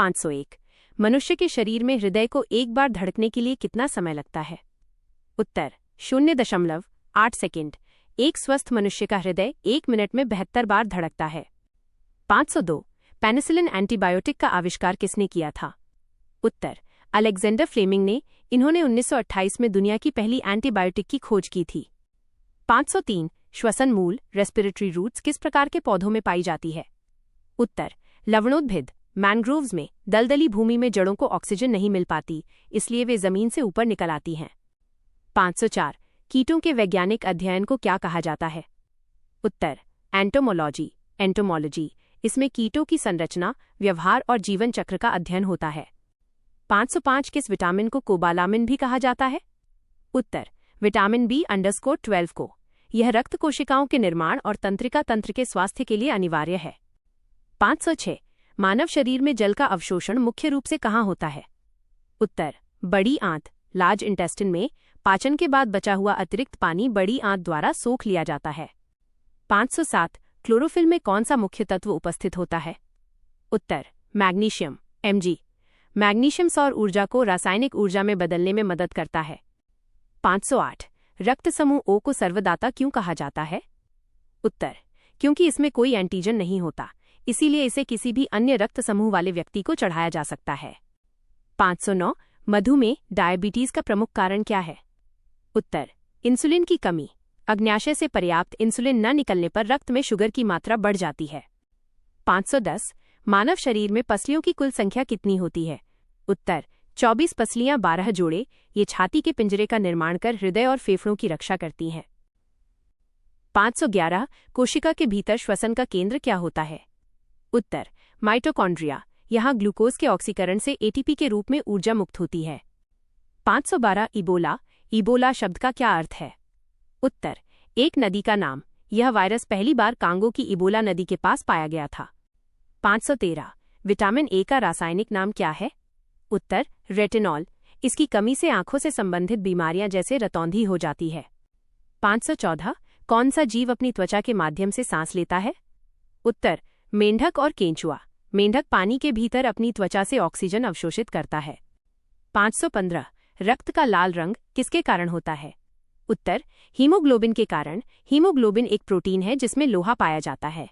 501 मनुष्य के शरीर में हृदय को एक बार धड़कने के लिए कितना समय लगता है? उत्तर 0.8 सेकंड। एक स्वस्थ मनुष्य का हृदय 1 मिनट में 72 बार धड़कता है। 502 पेनिसिलिन एंटीबायोटिक का आविष्कार किसने किया था? उत्तर अलेक्जेंडर फ्लेमिंग ने। इन्होंने 1928 में दुनिया की पहली एंटीबायोटिक की खोज की थी। 503 श्वसन मूल रेस्पिरेटरी रूट्स किस प्रकार के पौधों में पाई जाती है? उत्तर लवणोद्भिद। मैनग्रोव्स में दलदली भूमि में जड़ों को ऑक्सीजन नहीं मिल पाती, इसलिए वे जमीन से ऊपर निकल आती हैं। 504 कीटों के वैज्ञानिक अध्ययन को क्या कहा जाता है? उत्तर एंटोमोलॉजी एंटोमोलॉजी। इसमें कीटों की संरचना, व्यवहार और जीवन चक्र का अध्ययन होता है। 505 किस विटामिन को कोबालामिन भी कहा जाता है? उत्तर विटामिन B_12 को। यह रक्त कोशिकाओं के निर्माण और तंत्रिका तंत्र के स्वास्थ्य के लिए अनिवार्य है। 506 मानव शरीर में जल का अवशोषण मुख्य रूप से कहाँ होता है? उत्तर बड़ी आंत लार्ज इंटेस्टिन में। पाचन के बाद बचा हुआ अतिरिक्त पानी बड़ी आंत द्वारा सोख लिया जाता है। 507 क्लोरोफिल में कौन सा मुख्य तत्व उपस्थित होता है? उत्तर मैग्नीशियम Mg। मैग्नीशियम सौर ऊर्जा को रासायनिक ऊर्जा में बदलने में मदद करता है। 508 रक्त समूह O को सर्वदाता क्यों कहा जाता है? उत्तर क्योंकि इसमें कोई एंटीजन नहीं होता, इसीलिए इसे किसी भी अन्य रक्त समूह वाले व्यक्ति को चढ़ाया जा सकता है। 509 मधुमेह डायबिटीज का प्रमुख कारण क्या है? उत्तर इंसुलिन की कमी। अग्न्याशय से पर्याप्त इंसुलिन न निकलने पर रक्त में शुगर की मात्रा बढ़ जाती है। 510 मानव शरीर में पसलियों की कुल संख्या कितनी होती है? उत्तर 24 पसलियां 12 जोड़े। ये छाती के पिंजरे का निर्माण कर हृदय और फेफड़ों की रक्षा करती हैं। 511 कोशिका के भीतर श्वसन का केंद्र क्या होता है? उत्तर माइटोकॉन्ड्रिया। यहाँ ग्लूकोज के ऑक्सीकरण से एटीपी के रूप में ऊर्जा मुक्त होती है। 512 इबोला। इबोला शब्द का क्या अर्थ है? उत्तर एक नदी का नाम। यह वायरस पहली बार कांगो की इबोला नदी के पास पाया गया था। 513 विटामिन ए का रासायनिक नाम क्या है? उत्तर रेटिनॉल। इसकी कमी से आंखों से संबंधित बीमारियां जैसे रतौंधी हो जाती है। 514 कौन सा जीव अपनी त्वचा के माध्यम से सांस लेता है? उत्तर मेंढक और केंचुआ। मेंढक पानी के भीतर अपनी त्वचा से ऑक्सीजन अवशोषित करता है। 515 रक्त का लाल रंग किसके कारण होता है? उत्तर हीमोग्लोबिन के कारण। हीमोग्लोबिन एक प्रोटीन है जिसमें लोहा पाया जाता है।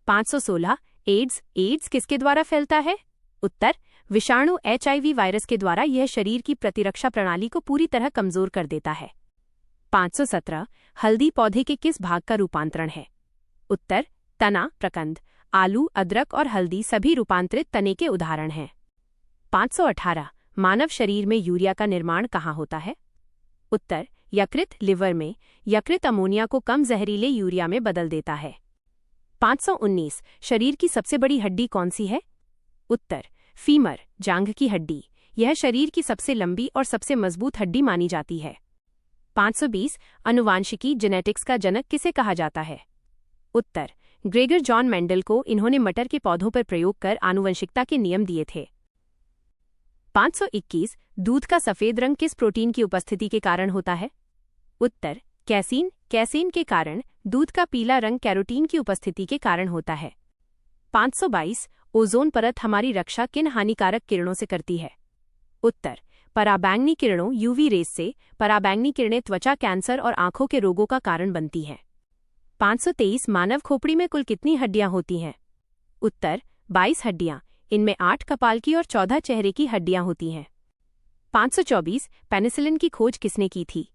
516 एड्स किसके द्वारा फैलता है? उत्तर विषाणु HIV वायरस के द्वारा। यह शरीर की प्रतिरक्षा प्रणाली को पूरी तरह कमजोर कर देता है। 517 हल्दी पौधे के किस भाग का रूपांतरण है? उत्तर तना प्रकंद। आलू, अदरक और हल्दी सभी रूपांतरित तने के उदाहरण हैं। 518 मानव शरीर में यूरिया का निर्माण कहाँ होता है? उत्तर यकृत लिवर में। यकृत अमोनिया को कम जहरीले यूरिया में बदल देता है। 519 शरीर की सबसे बड़ी हड्डी कौन सी है? उत्तर फीमर जांघ की हड्डी। यह शरीर की सबसे लंबी और सबसे मजबूत हड्डी मानी जाती है। 520 आनुवांशिकी जेनेटिक्स का जनक किसे कहा जाता है? उत्तर ग्रेगर जॉन मेंडल को। इन्होंने मटर के पौधों पर प्रयोग कर आनुवंशिकता के नियम दिए थे। 521 दूध का सफेद रंग किस प्रोटीन की उपस्थिति के कारण होता है? उत्तर कैसीन। कैसीन के कारण। दूध का पीला रंग कैरोटीन की उपस्थिति के कारण होता है। 522 ओजोन परत हमारी रक्षा किन हानिकारक किरणों से करती है? उत्तर पराबैंगनी किरणों UV रेस से। पराबैंगनी किरणें त्वचा कैंसर और आंखों के रोगों का कारण बनती हैं। 523 मानव खोपड़ी में कुल कितनी हड्डियां होती हैं? उत्तर 22 हड्डियां। इनमें 8 कपाल की और 14 चेहरे की हड्डियां होती हैं। 524 पेनिसिलिन की खोज किसने की थी?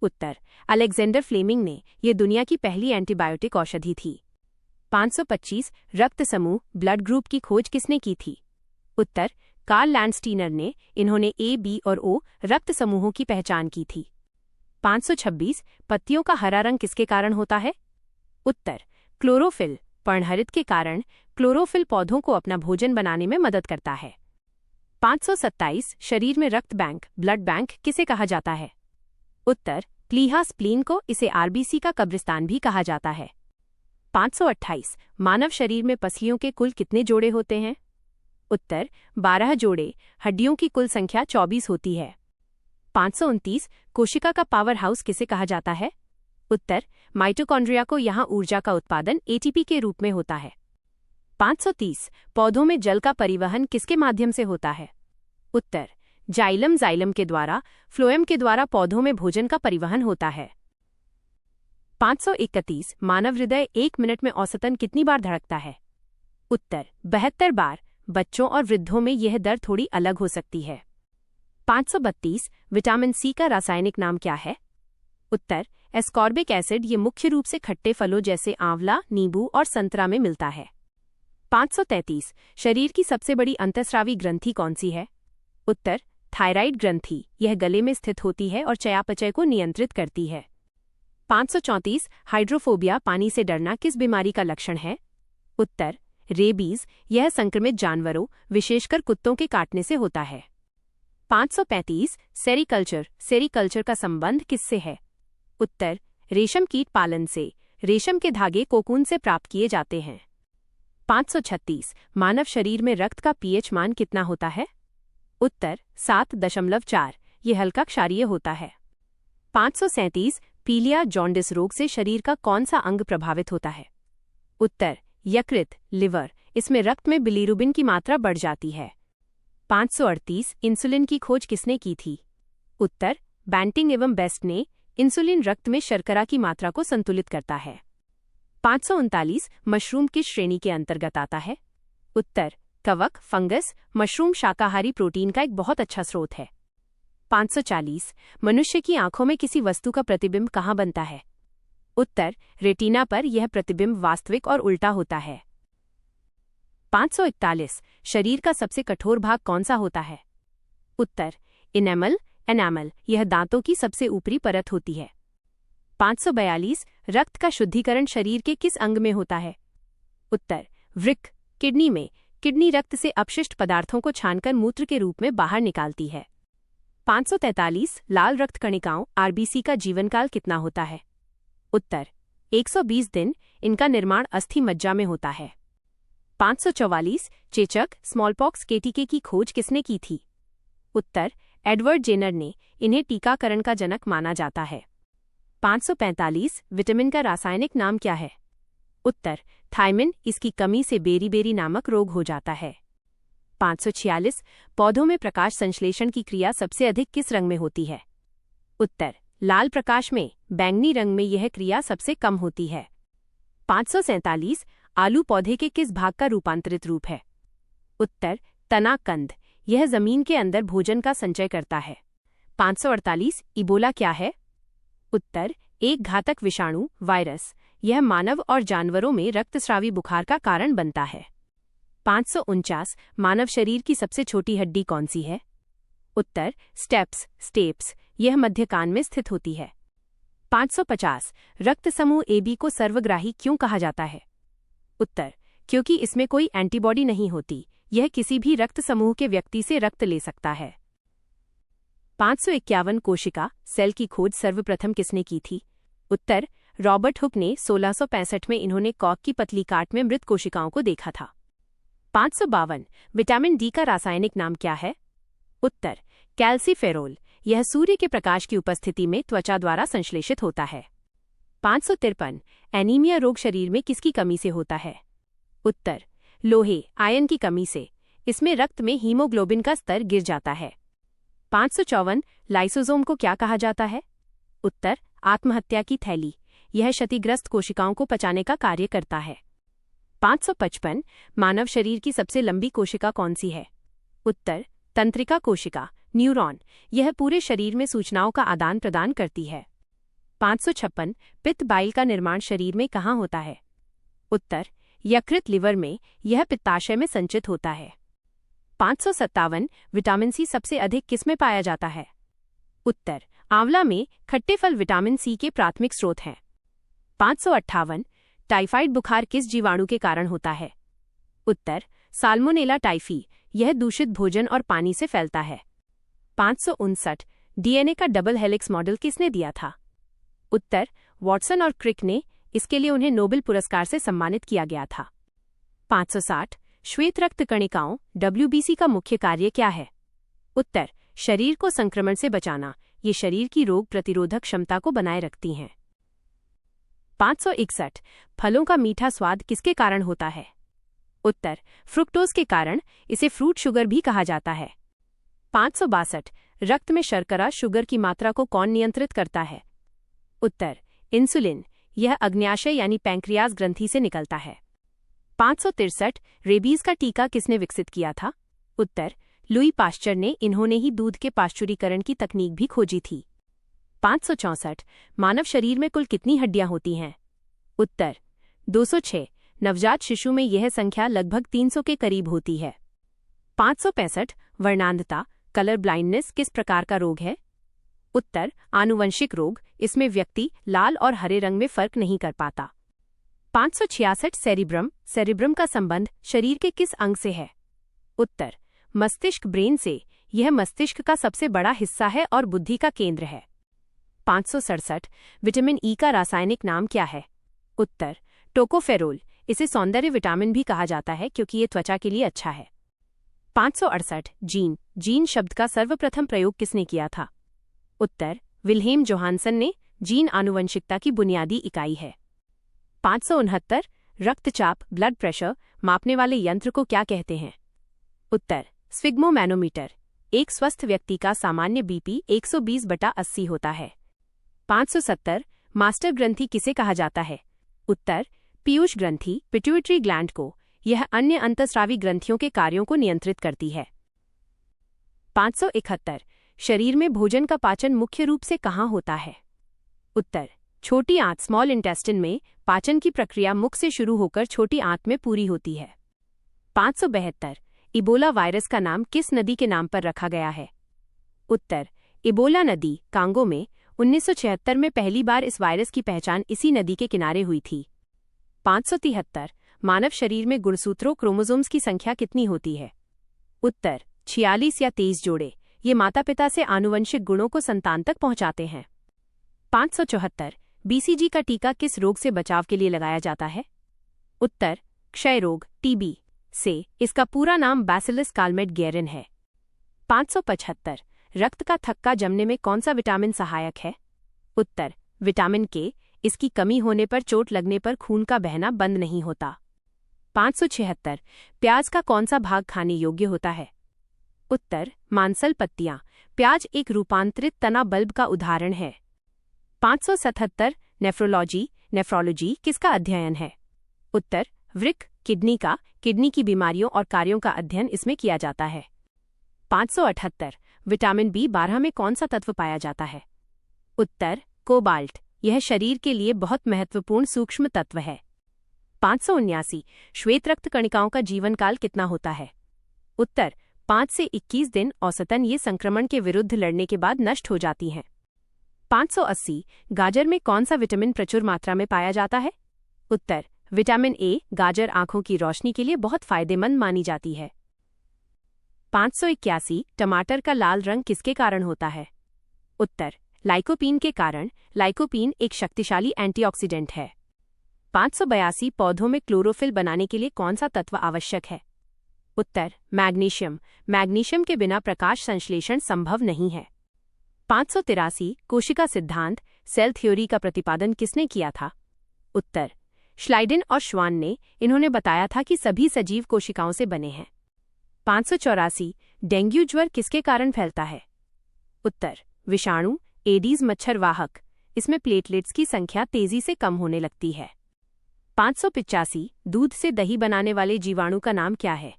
उत्तर अलेक्जेंडर फ्लेमिंग ने। यह दुनिया की पहली एंटीबायोटिक औषधि थी। 525 रक्त समूह ब्लड ग्रुप की खोज किसने की थी? उत्तर कार्ल लैंडस्टीनर ने। इन्होंने A, B और O रक्त समूहों की पहचान की थी। 526 पत्तियों का हरा रंग किसके कारण होता है? उत्तर क्लोरोफिल पर्णहरित के कारण। क्लोरोफिल पौधों को अपना भोजन बनाने में मदद करता है। 527 शरीर में रक्त बैंक ब्लड बैंक किसे कहा जाता है? उत्तर प्लीहा स्प्लीन को। इसे RBC का कब्रिस्तान भी कहा जाता है। 528 मानव शरीर में पसलियों के कुल कितने जोड़े होते हैं? उत्तर 12 जोड़े। हड्डियों की कुल संख्या 24 होती है। 529 कोशिका का पावर हाउस किसे कहा जाता है? उत्तर माइटोकॉन्ड्रिया को। यहाँ ऊर्जा का उत्पादन ATP के रूप में होता है। 530 पौधों में जल का परिवहन किसके माध्यम से होता है? उत्तर जाइलम जाइलम के द्वारा, फ्लोएम के द्वारा पौधों में भोजन का परिवहन होता है। 531 मानव हृदय 1 मिनट में औसतन कितनी बार धड़कता है? उत्तर 72 बार। बच्चों और वृद्धों में यह दर थोड़ी अलग हो सकती है। 532 विटामिन सी का रासायनिक नाम क्या है? उत्तर एस्कॉर्बिक एसिड। ये मुख्य रूप से खट्टे फलों जैसे आंवला, नींबू और संतरा में मिलता है। 533 शरीर की सबसे बड़ी अंतःस्रावी ग्रंथि कौन सी है? उत्तर थायराइड ग्रंथि। यह गले में स्थित होती है और चयापचय को नियंत्रित करती है। 534 हाइड्रोफोबिया पानी से डरना किस बीमारी का लक्षण है? उत्तर रेबीज। यह संक्रमित जानवरों, विशेषकर कुत्तों के काटने से होता है। 535 सेरीकल्चर। सेरीकल्चर का संबंध किससे है? उत्तर रेशम कीट पालन से। रेशम के धागे कोकून से प्राप्त किए जाते हैं। 536 मानव शरीर में रक्त का पीएच मान कितना होता है? उत्तर 7.4। यह हल्का क्षारीय होता है। 537 पीलिया जॉन्डिस रोग से शरीर का कौन सा अंग प्रभावित होता है? उत्तर यकृत, लिवर। इसमें रक्त में बिलीरुबिन की मात्रा बढ़ जाती है। 538 इंसुलिन की खोज किसने की थी? उत्तर बैंटिंग एवं बेस्ट ने। इंसुलिन रक्त में शर्करा की मात्रा को संतुलित करता है। 539 मशरूम किस श्रेणी के अंतर्गत आता है? उत्तर कवक, फंगस। मशरूम शाकाहारी प्रोटीन का एक बहुत अच्छा स्रोत है। 540 मनुष्य की आंखों में किसी वस्तु का प्रतिबिंब कहाँ बनता है? उत्तर रेटिना पर। यह प्रतिबिंब वास्तविक और उल्टा होता है। 541 शरीर का सबसे कठोर भाग कौन सा होता है? उत्तर इनेमल, एनामल। यह दांतों की सबसे ऊपरी परत होती है। 542 रक्त का शुद्धिकरण शरीर के किस अंग में होता है? उत्तर वृक्क, किडनी में। किडनी रक्त से अपशिष्ट पदार्थों को छानकर मूत्र के रूप में बाहर निकालती है। 543 लाल रक्त कणिकाओं आरबीसी का जीवनकाल कितना होता है? उत्तर 120 दिन। इनका निर्माण अस्थि मज्जा में होता है। 544 चेचक, स्मॉलपॉक्स के टीके की खोज किसने की थी? उत्तर एडवर्ड जेनर ने। इन्हें टीकाकरण का जनक माना जाता है। 545 विटामिन का रासायनिक नाम क्या है? उत्तर थायमिन। इसकी कमी से बेरी-बेरी नामक रोग हो जाता है। 546 पौधों में प्रकाश संश्लेषण की क्रिया सबसे अधिक किस रंग में होती है? उत्तर लाल प्रकाश में। बैंगनी रंग में यह क्रिया सबसे कम होती है। 547 आलू पौधे के किस भाग का रूपांतरित रूप है? उत्तर तना, कंद। यह जमीन के अंदर भोजन का संचय करता है। 548 इबोला क्या है? उत्तर एक घातक विषाणु, वायरस। यह मानव और जानवरों में रक्तस्रावी बुखार का कारण बनता है। 549 मानव शरीर की सबसे छोटी हड्डी कौन सी है? उत्तर स्टेप्स। यह मध्य कान में स्थित होती है। 550 रक्त समूह AB को सर्वग्राही क्यों कहा जाता है? उत्तर क्योंकि इसमें कोई एंटीबॉडी नहीं होती। यह किसी भी रक्त समूह के व्यक्ति से रक्त ले सकता है। 551 कोशिका सेल की खोज सर्वप्रथम किसने की थी? उत्तर रॉबर्ट हुक ने। 1665 में इन्होंने कॉक की पतली काट में मृत कोशिकाओं को देखा था। 552 विटामिन डी का रासायनिक नाम क्या है? उत्तर कैल्सीफेरोल। यह सूर्य के प्रकाश की उपस्थिति में त्वचा द्वारा संश्लेषित होता है। 553 एनीमिया रोग शरीर में किसकी कमी से होता है? उत्तर लोहे, आयन की कमी से। इसमें रक्त में हीमोग्लोबिन का स्तर गिर जाता है। 554 लाइसोसोम को क्या कहा जाता है? उत्तर आत्महत्या की थैली। यह क्षतिग्रस्त कोशिकाओं को पचाने का कार्य करता है। 555 मानव शरीर की सबसे लंबी कोशिका कौन सी है? उत्तर तंत्रिका कोशिका, न्यूरॉन। यह पूरे शरीर में सूचनाओं का आदान प्रदान करती है। 556 पित्त बाइल का निर्माण शरीर में कहाँ होता है? उत्तर यकृत, लिवर में। यह पित्ताशय में संचित होता है। 557 विटामिन सी सबसे अधिक किसमें पाया जाता है? उत्तर आंवला में। खट्टे फल विटामिन सी के प्राथमिक स्रोत हैं। 558 टाइफाइड बुखार किस जीवाणु के कारण होता है? उत्तर साल्मोनेला टाइफी। यह दूषित भोजन और पानी से फैलता है। 559 डीएनए का डबल हेलिक्स मॉडल किसने दिया था? उत्तर वॉटसन और क्रिक ने। इसके लिए उन्हें नोबेल पुरस्कार से सम्मानित किया गया था। 560 श्वेत रक्त कणिकाओं WBC का मुख्य कार्य क्या है? उत्तर शरीर को संक्रमण से बचाना। ये शरीर की रोग प्रतिरोधक क्षमता को बनाए रखती हैं। 561 फलों का मीठा स्वाद किसके कारण होता है? उत्तर, फ्रुक्टोज के कारण इसे फ्रूट शुगर भी कहा जाता है। 562 रक्त में शर्करा शुगर की मात्रा को कौन नियंत्रित करता है? उत्तर, इंसुलिन। यह अग्न्याशय यानी पैंक्रियाज ग्रंथि से निकलता है। 563 रेबीज का टीका किसने विकसित किया था? उत्तर, लुई पाश्चर ने। इन्होंने ही दूध के पाश्चुरीकरण की तकनीक भी खोजी थी। 564 मानव शरीर में कुल कितनी हड्डियां होती हैं? उत्तर, 206। नवजात शिशु में यह संख्या लगभग 300 के करीब होती है। 565 वर्णांधता कलर ब्लाइंडनेस किस प्रकार का रोग है? उत्तर, आनुवंशिक रोग। इसमें व्यक्ति लाल और हरे रंग में फर्क नहीं कर पाता। 566 सेरिब्रम का संबंध शरीर के किस अंग से है? उत्तर, मस्तिष्क ब्रेन से। यह मस्तिष्क का सबसे बड़ा हिस्सा है और बुद्धि का केंद्र है। 567 विटामिन ई का रासायनिक नाम क्या है? उत्तर, टोकोफेरोल। इसे सौंदर्य विटामिन भी कहा जाता है क्योंकि ये त्वचा के लिए अच्छा है। 568 जीन शब्द का सर्वप्रथम प्रयोग किसने किया था? उत्तर, विल्हेम जोहानसन ने। जीन आनुवंशिकता की बुनियादी इकाई है। 569 रक्तचाप ब्लड प्रेशर मापने वाले यंत्र को क्या कहते हैं? उत्तर, स्फिग्मोमैनोमीटर। एक स्वस्थ व्यक्ति का सामान्य बीपी 120/80 होता है। 570 मास्टर ग्रंथि किसे कहा जाता है? उत्तर, पीयूष ग्रंथि पिट्यूटरी ग्लैंड को। यह अन्य अंतःस्रावी ग्रंथियों के कार्यों को नियंत्रित करती है। 571 शरीर में भोजन का पाचन मुख्य रूप से कहाँ होता है? उत्तर, छोटी आंत स्मॉल इंटेस्टिन में। पाचन की प्रक्रिया मुख से शुरू होकर छोटी आंत में पूरी होती है। 572 इबोला वायरस का नाम किस नदी के नाम पर रखा गया है? उत्तर, इबोला नदी कांगो में। 1976 में पहली बार इस वायरस की पहचान इसी नदी के किनारे हुई थी। 573 मानव शरीर में गुणसूत्रों क्रोमोसोम्स की संख्या कितनी होती है? उत्तर, 46 या 23 जोड़े। ये माता पिता से आनुवंशिक गुणों को संतान तक पहुंचाते हैं। 574 बीसीजी का टीका किस रोग से बचाव के लिए लगाया जाता है? उत्तर, क्षय रोग टीबी से। इसका पूरा नाम बैसिलस कालमेट-गेरिन है। 575 रक्त का थक्का जमने में कौन सा विटामिन सहायक है? उत्तर, विटामिन के। इसकी कमी होने पर चोट लगने पर खून का बहना बंद नहीं होता। 576 प्याज का कौन सा भाग खाने योग्य होता है? उत्तर, मांसल पत्तियां। प्याज एक रूपांतरित तना बल्ब का उदाहरण है। 577 नेफ्रोलॉजी किसका अध्ययन है? उत्तर, वृक्क किडनी का। किडनी की बीमारियों और कार्यों का अध्ययन इसमें किया जाता है। 578 विटामिन B12 में कौन सा तत्व पाया जाता है? उत्तर, कोबाल्ट। यह शरीर के लिए बहुत महत्वपूर्ण सूक्ष्म तत्व है। 579 श्वेत रक्त कणिकाओं का जीवनकाल कितना होता है? उत्तर, 5 से 21 दिन औसतन। ये संक्रमण के विरुद्ध लड़ने के बाद नष्ट हो जाती हैं। 580 गाजर में कौन सा विटामिन प्रचुर मात्रा में पाया जाता है? उत्तर, विटामिन ए। गाजर आंखों की रोशनी के लिए बहुत फायदेमंद मानी जाती है। 581 टमाटर का लाल रंग किसके कारण होता है? उत्तर, लाइकोपीन के कारण। लाइकोपीन एक शक्तिशाली एंटीऑक्सीडेंट है। 582 पौधों में क्लोरोफिल बनाने के लिए कौन सा तत्व आवश्यक है? उत्तर, मैग्नीशियम। मैग्नीशियम के बिना प्रकाश संश्लेषण संभव नहीं है। 583 कोशिका सिद्धांत सेल थ्योरी का प्रतिपादन किसने किया था? उत्तर, श्लाइडेन और श्वान ने। इन्होंने बताया था कि सभी सजीव कोशिकाओं से बने हैं। 584 डेंगू ज्वर किसके कारण फैलता है? उत्तर, विषाणु एडीज मच्छर वाहक। इसमें प्लेटलेट्स की संख्या तेजी से कम होने लगती है। 585 दूध से दही बनाने वाले जीवाणु का नाम क्या है?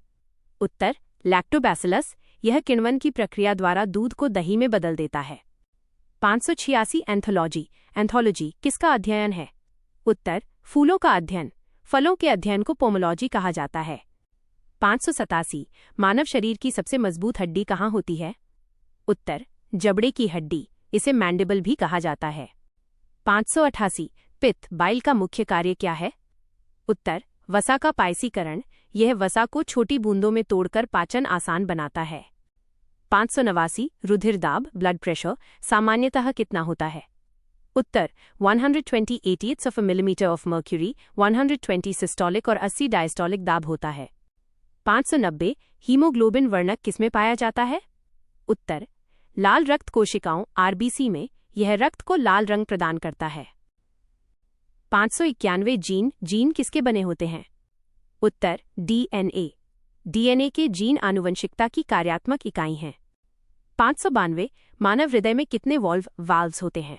उत्तर, लैक्टोबैसिलस। यह किण्वन की प्रक्रिया द्वारा दूध को दही में बदल देता है। 586 एंथोलॉजी किसका अध्ययन है? उत्तर, फूलों का अध्ययन। फलों के अध्ययन को पोमोलॉजी कहा जाता है। 587 मानव शरीर की सबसे मजबूत हड्डी कहाँ होती है? उत्तर, जबड़े की हड्डी। इसे मैंडिबल भी कहा जाता है। 588 पित्त बाइल का मुख्य कार्य क्या है? उत्तर, वसा का पायसीकरण। यह वसा को छोटी बूंदों में तोड़कर पाचन आसान बनाता है। 589 रुधिर दाब ब्लड प्रेशर सामान्यतः कितना होता है? उत्तर, 120/80 मिलीमीटर ऑफ मर्क्यूरी। 120 सिस्टोलिक और 80 डायस्टोलिक दाब होता है। 590 हीमोग्लोबिन वर्णक किसमें पाया जाता है? उत्तर, लाल रक्त कोशिकाओं आरबीसी में। यह रक्त को लाल रंग प्रदान करता है। 591 जीन किसके बने होते हैं? उत्तर डीएनए। डीएनए के जीन आनुवंशिकता की कार्यात्मक इकाई हैं। 592 मानव हृदय में कितने वाल्व्स होते हैं?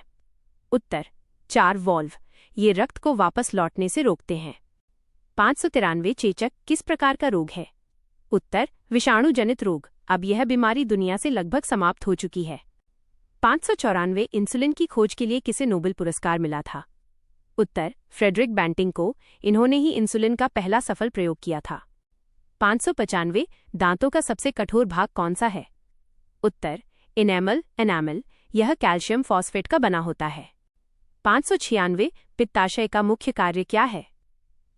उत्तर 4 वाल्व। ये रक्त को वापस लौटने से रोकते हैं। 593 चेचक किस प्रकार का रोग है? उत्तर विषाणु जनित रोग। अब यह बीमारी दुनिया से लगभग समाप्त हो चुकी है। 594 इंसुलिन की खोज के लिए किसे नोबेल पुरस्कार मिला था? उत्तर फ्रेडरिक बैंटिंग को। इन्होंने ही इंसुलिन का पहला सफल प्रयोग किया था। 595 दांतों का सबसे कठोर भाग कौन सा है? उत्तर एनामल। यह कैल्शियम फॉस्फेट का बना होता है। 596 पित्ताशय का मुख्य कार्य क्या है?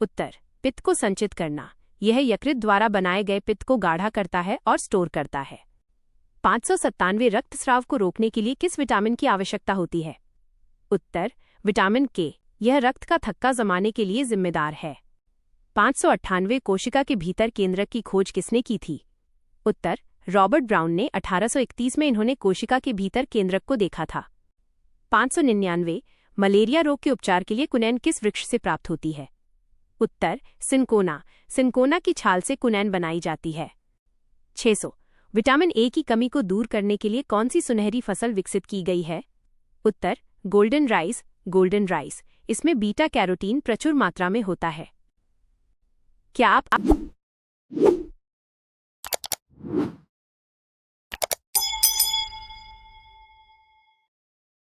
उत्तर पित्त को संचित करना। यह यकृत द्वारा बनाए गए पित्त को गाढ़ा करता है और स्टोर करता है। 597 रक्तस्राव को रोकने के लिए किस विटामिन की आवश्यकता होती है? उत्तर विटामिन के। यह रक्त का थक्का जमाने के लिए जिम्मेदार है। 598 कोशिका के भीतर केंद्रक की खोज किसने की थी? उत्तर रॉबर्ट ब्राउन ने। 1831 में इन्होंने कोशिका के भीतर केंद्रक को देखा था। 599 मलेरिया रोग के उपचार के लिए कुनैन किस वृक्ष से प्राप्त होती है? उत्तर सिनकोना। सिनकोना की छाल से कुनैन बनाई जाती है। 600 विटामिन ए की कमी को दूर करने के लिए कौन सी सुनहरी फसल विकसित की गई है? उत्तर गोल्डन राइस। इसमें बीटा कैरोटीन प्रचुर मात्रा में होता है। क्या आप